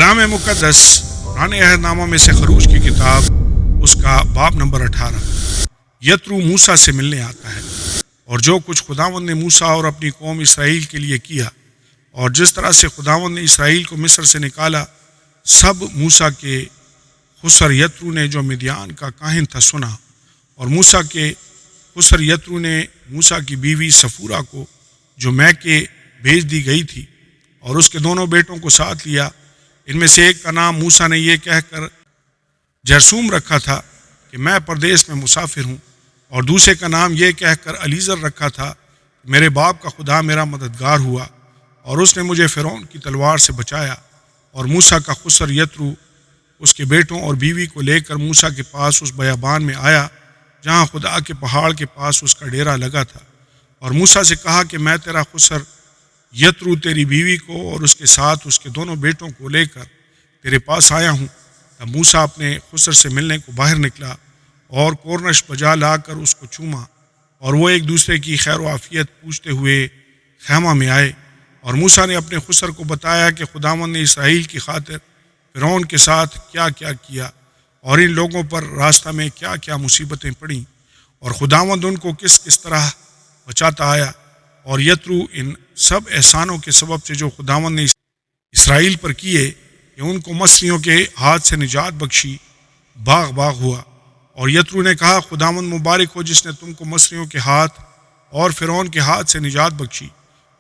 کلام مقدس پرانے عہد نامہ میں سے خروج کی کتاب اس کا باب نمبر 18 یترو موسیٰ سے ملنے آتا ہے، اور جو کچھ خداوند نے موسیٰ اور اپنی قوم اسرائیل کے لیے کیا اور جس طرح سے خداوند نے اسرائیل کو مصر سے نکالا، سب موسیٰ کے خسر یترو نے جو مدیان کا کاہن تھا سنا۔ اور موسیٰ کے خسر یترو نے موسیٰ کی بیوی سفورہ کو جو میکے بھیج دی گئی تھی اور اس کے دونوں بیٹوں کو ساتھ لیا۔ ان میں سے ایک کا نام موسیٰ نے یہ کہہ کر جرسوم رکھا تھا کہ میں پردیس میں مسافر ہوں، اور دوسرے کا نام یہ کہہ کر علیزر رکھا تھا کہ میرے باپ کا خدا میرا مددگار ہوا اور اس نے مجھے فرعون کی تلوار سے بچایا۔ اور موسیٰ کا خسر یترو اس کے بیٹوں اور بیوی کو لے کر موسیٰ کے پاس اس بیابان میں آیا جہاں خدا کے پہاڑ کے پاس اس کا ڈیرا لگا تھا، اور موسیٰ سے کہا کہ میں تیرا خسر یترو تیری بیوی کو اور اس کے ساتھ اس کے دونوں بیٹوں کو لے کر تیرے پاس آیا ہوں۔ تب موسیٰ اپنے خسر سے ملنے کو باہر نکلا اور کورنش بجا لا کر اس کو چوما، اور وہ ایک دوسرے کی خیر و عافیت پوچھتے ہوئے خیمہ میں آئے۔ اور موسیٰ نے اپنے خسر کو بتایا کہ خداوند نے اسرائیل کی خاطر فرعون کے ساتھ کیا کیا کیا، اور ان لوگوں پر راستہ میں کیا کیا مصیبتیں پڑیں، اور خداوند ان کو کس کس طرح بچاتا آیا۔ اور یترو ان سب احسانوں کے سبب سے جو خداوند نے اسرائیل پر کیے کہ ان کو مصریوں کے ہاتھ سے نجات بخشی، باغ باغ ہوا۔ اور یترو نے کہا خداوند مبارک ہو جس نے تم کو مصریوں کے ہاتھ اور فرعون کے ہاتھ سے نجات بخشی،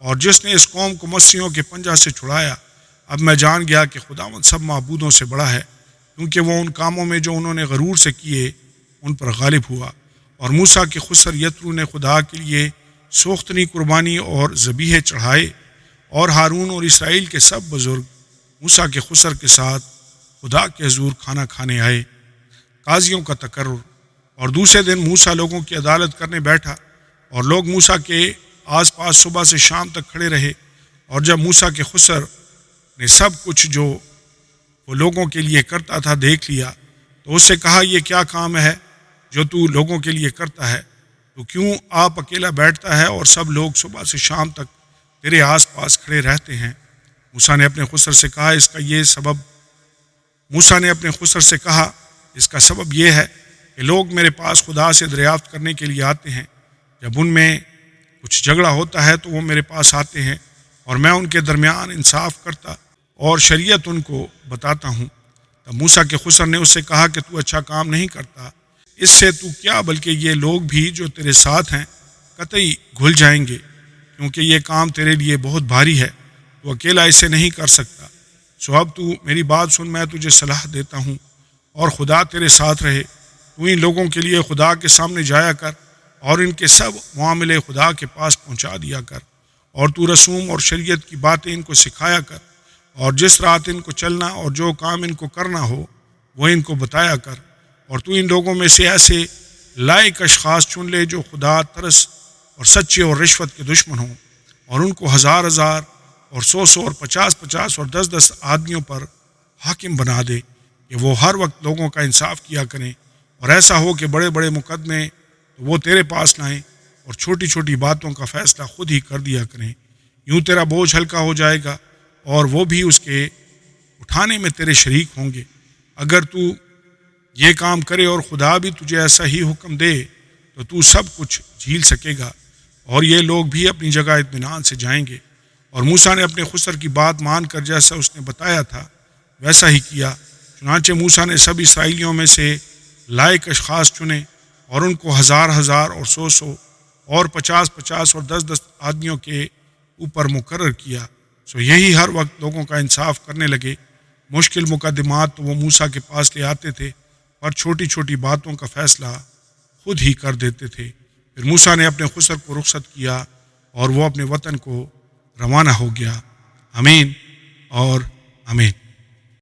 اور جس نے اس قوم کو مصریوں کے پنجہ سے چھڑایا۔ اب میں جان گیا کہ خداوند سب معبودوں سے بڑا ہے، کیونکہ وہ ان کاموں میں جو انہوں نے غرور سے کیے ان پر غالب ہوا۔ اور موسیٰ کے خسر یترو نے خدا کے لیے سوختنی قربانی اور ذبیحے چڑھائے، اور ہارون اور اسرائیل کے سب بزرگ موسیٰ کے خسر کے ساتھ خدا کے حضور کھانا کھانے آئے۔ قاضیوں کا تقرر۔ اور دوسرے دن موسیٰ لوگوں کی عدالت کرنے بیٹھا، اور لوگ موسیٰ کے آس پاس صبح سے شام تک کھڑے رہے۔ اور جب موسیٰ کے خسر نے سب کچھ جو وہ لوگوں کے لیے کرتا تھا دیکھ لیا، تو اس سے کہا یہ کیا کام ہے جو تو لوگوں کے لیے کرتا ہے؟ تو کیوں آپ اکیلا بیٹھتا ہے اور سب لوگ صبح سے شام تک تیرے آس پاس کھڑے رہتے ہیں؟ موسیٰ نے اپنے خسر سے کہا اس کا سبب یہ ہے کہ لوگ میرے پاس خدا سے دریافت کرنے کے لیے آتے ہیں۔ جب ان میں کچھ جھگڑا ہوتا ہے تو وہ میرے پاس آتے ہیں، اور میں ان کے درمیان انصاف کرتا اور شریعت ان کو بتاتا ہوں۔ تب موسیٰ کے خسر نے اس سے کہا کہ تو اچھا کام نہیں کرتا، اس سے تو کیا بلکہ یہ لوگ بھی جو تیرے ساتھ ہیں قطعی گھل جائیں گے، کیونکہ یہ کام تیرے لیے بہت بھاری ہے، تو اکیلا اسے نہیں کر سکتا۔ سو اب تو میری بات سن، میں تجھے صلاح دیتا ہوں، اور خدا تیرے ساتھ رہے۔ تو ان لوگوں کے لیے خدا کے سامنے جایا کر اور ان کے سب معاملے خدا کے پاس پہنچا دیا کر، اور تو رسوم اور شریعت کی باتیں ان کو سکھایا کر، اور جس رات ان کو چلنا اور جو کام ان کو کرنا ہو وہ ان کو بتایا کر۔ اور تو ان لوگوں میں سے ایسے لائق اشخاص چن لے جو خدا ترس اور سچے اور رشوت کے دشمن ہوں، اور ان کو 1000 اور 100 اور 50 اور 10 آدمیوں پر حاکم بنا دے کہ وہ ہر وقت لوگوں کا انصاف کیا کریں، اور ایسا ہو کہ بڑے بڑے مقدمے تو وہ تیرے پاس لائیں اور چھوٹی چھوٹی باتوں کا فیصلہ خود ہی کر دیا کریں۔ یوں تیرا بوجھ ہلکا ہو جائے گا اور وہ بھی اس کے اٹھانے میں تیرے شریک ہوں گے۔ اگر تو یہ کام کرے اور خدا بھی تجھے ایسا ہی حکم دے تو تو سب کچھ جھیل سکے گا، اور یہ لوگ بھی اپنی جگہ اطمینان سے جائیں گے۔ اور موسیٰ نے اپنے خسر کی بات مان کر جیسا اس نے بتایا تھا ویسا ہی کیا۔ چنانچہ موسیٰ نے سب اسرائیلیوں میں سے لائق اشخاص چنے، اور ان کو 1000 اور 100 اور 50 اور 10 آدمیوں کے اوپر مقرر کیا۔ سو یہی ہر وقت لوگوں کا انصاف کرنے لگے۔ مشکل مقدمات تو وہ موسیٰ کے پاس لے آتے تھے، اور چھوٹی چھوٹی باتوں کا فیصلہ خود ہی کر دیتے تھے۔ پھر موسیٰ نے اپنے خسر کو رخصت کیا اور وہ اپنے وطن کو روانہ ہو گیا۔ آمین اور آمین۔